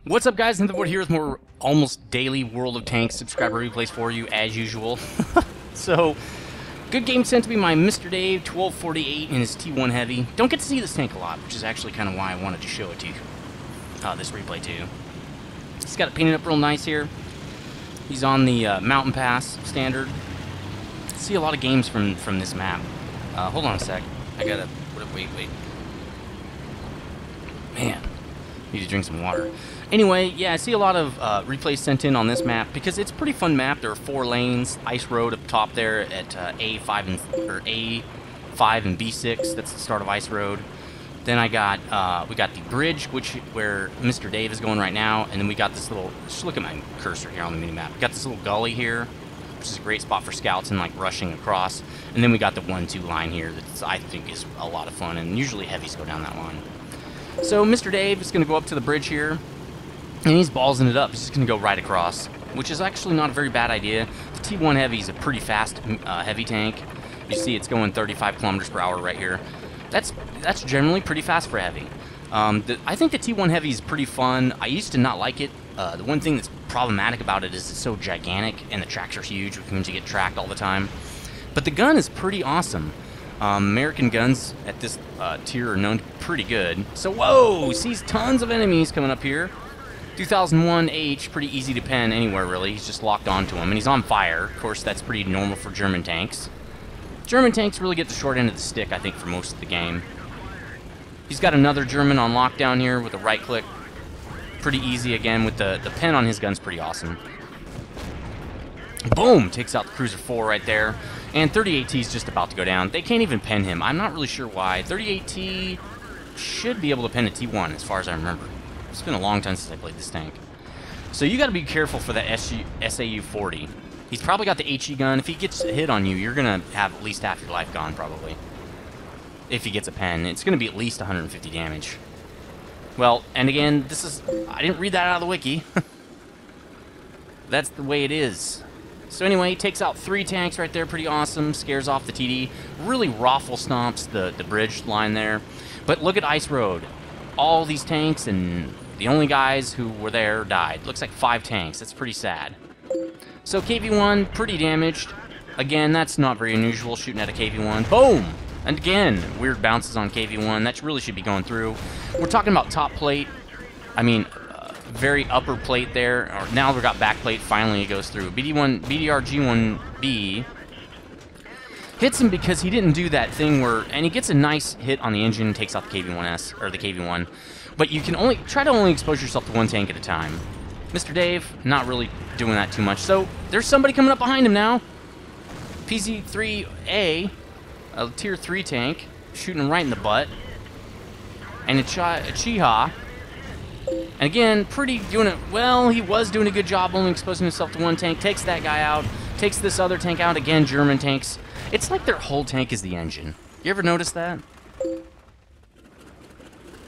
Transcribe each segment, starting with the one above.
What's up, guys? Nethervvoid here with more almost daily World of Tanks subscriber replays for you, as usual. So, good game sent to me by Mr. Dave, 1248 in his T1 Heavy. Don't get to see this tank a lot, which is actually kind of why I wanted to show it to you. This replay, too. He's got it painted up real nice here. He's on the Mountain Pass standard. See a lot of games from this map. Hold on a sec. I gotta... Wait. Man. Need to drink some water. Anyway, yeah, I see a lot of replays sent in on this map because it's a pretty fun map. There are 4 lanes, ice road up top there at A5 and B6. That's the start of ice road. Then we got the bridge, where Mr. Dave is going right now, and then we got this little. Just look at my cursor here on the mini map. We got this little gully here, which is a great spot for scouts and like rushing across. And then we got the 1-2 line here that I think is a lot of fun, and usually heavies go down that line. So Mr. Dave is going to go up to the bridge here. And he's ballsing it up. He's just going to go right across, which is actually not a very bad idea. The T1 Heavy is a pretty fast heavy tank. You see it's going 35 kilometers per hour right here. That's generally pretty fast for heavy. I think the T1 Heavy is pretty fun. I used to not like it. The one thing that's problematic about it is it's so gigantic and the tracks are huge, which means you get tracked all the time. But the gun is pretty awesome. American guns at this tier are known to be pretty good. So, whoa! Sees tons of enemies coming up here. 2001 H, pretty easy to pen anywhere, really. He's just locked onto him, and he's on fire. Of course, that's pretty normal for German tanks. German tanks really get the short end of the stick, I think, for most of the game. He's got another German on lockdown here with a right-click. Pretty easy, again, with the pen on his gun's pretty awesome. Boom! Takes out the Cruiser 4 right there. And 38T is just about to go down. They can't even pen him. I'm not really sure why. 38T should be able to pen a T1, as far as I remember. It's been a long time since I played this tank. So you got to be careful for that SAU-40. He's probably got the HE gun. If he gets a hit on you, you're going to have at least half your life gone, probably. If he gets a pen. It's going to be at least 150 damage. Well, and again, this is... I didn't read that out of the wiki. That's the way it is. So anyway, he takes out 3 tanks right there. Pretty awesome. Scares off the TD. Really raffle stomps the bridge line there. But look at Ice Road. All these tanks, and the only guys who were there died. Looks like 5 tanks. That's pretty sad. So KV-1, pretty damaged. Again, that's not very unusual, shooting at a KV-1. Boom! And again, weird bounces on KV-1. That really should be going through. We're talking about top plate. I mean, very upper plate there. Or now we've got back plate. Finally, it goes through. BDRG-1B hits him because he didn't do that thing where, and he gets a nice hit on the engine, takes out the KV-1S, or the KV-1, but you can try to only expose yourself to 1 tank at a time. Mr. Dave, not really doing that too much. So, there's somebody coming up behind him now. PZ-3A, a tier 3 tank, shooting him right in the butt. And a Chiha. And again, pretty doing it, well, he was doing a good job only exposing himself to 1 tank, takes that guy out, takes this other tank out, again, German tanks. It's like their whole tank is the engine. You ever notice that?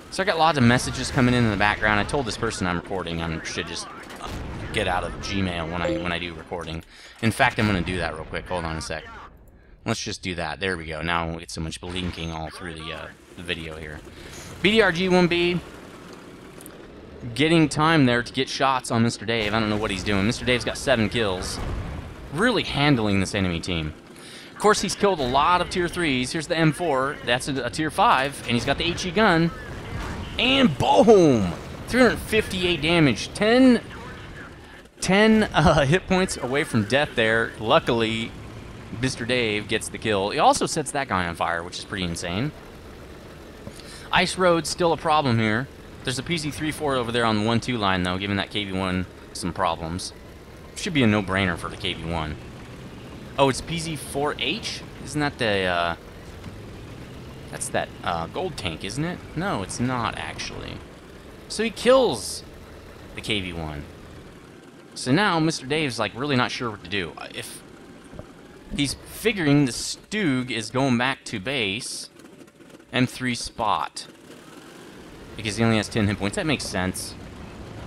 So I got lots of messages coming in the background. I told this person I'm recording I should just get out of Gmail when I do recording. In fact, I'm going to do that real quick. Hold on a sec. Let's just do that. There we go. Now I won't get so much blinking all through the video here. BDRG-1B getting time there to get shots on Mr. Dave. I don't know what he's doing. Mr. Dave's got 7 kills. Really handling this enemy team. Of course, he's killed a lot of tier 3s. Here's the M4. That's a tier 5. And he's got the HE gun. And boom! 358 damage. 10 hit points away from death there. Luckily, Mr. Dave gets the kill. He also sets that guy on fire, which is pretty insane. Ice Road's still a problem here. There's a PZ-34 over there on the 1-2 line, though, giving that KV-1 some problems. Should be a no-brainer for the KV-1. Oh, it's PZ-4H? Isn't that the, that's that, gold tank, isn't it? No, it's not, actually. So he kills the KV-1. So now, Mr. Dave's, like, really not sure what to do. If he's figuring the Stug is going back to base, M3 spot. Because he only has 10 hit points. That makes sense.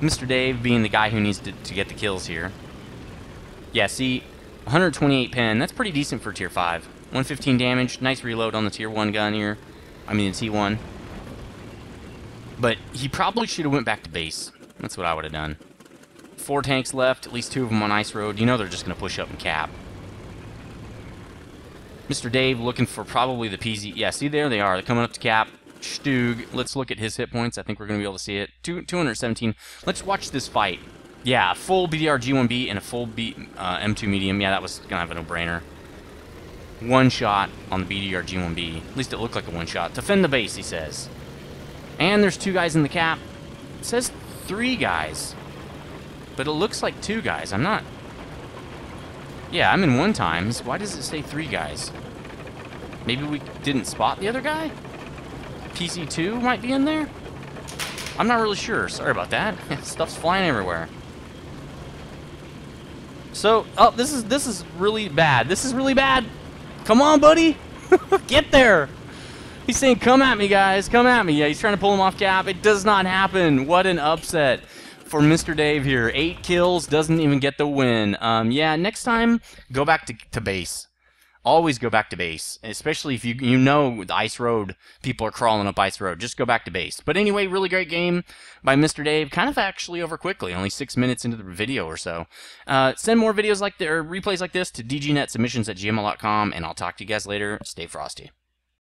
Mr. Dave being the guy who needs to get the kills here. Yeah, see... 128 pen, that's pretty decent for tier 5. 115 damage, nice reload on the tier 1 gun here. I mean the T1. But he probably should have went back to base. That's what I would have done. 4 tanks left, at least 2 of them on ice road. You know they're just going to push up and cap. Mr. Dave looking for probably the PZ. Yeah, see there they are. They're coming up to cap. Stug. Let's look at his hit points. I think we're going to be able to see it. 217. Let's watch this fight. Yeah, full BDR G1B and a full M2 medium. Yeah, that was going to have a no-brainer. One shot on the BDR G1B. At least it looked like a one shot. Defend the base, he says. And there's 2 guys in the cap. It says 3 guys. But it looks like 2 guys. I'm not... Yeah, I'm in 1 times. Why does it say 3 guys? Maybe we didn't spot the other guy? PC2 might be in there? I'm not really sure. Sorry about that. Stuff's flying everywhere. So, oh, this is really bad. This is really bad. Come on, buddy. Get there. He's saying, come at me, guys. Come at me. Yeah, he's trying to pull him off cap. It does not happen. What an upset for Mr. Dave here. 8 kills, doesn't even get the win. Yeah, next time, go back to base. Always go back to base, especially if you know the ice road, people are crawling up ice road. Just go back to base. But anyway, really great game by Mr. Dave. Kind of actually over quickly, only 6 minutes into the video or so. Send more videos like or replays like this to dgnetsubmissions@gmail.com, and I'll talk to you guys later. Stay frosty.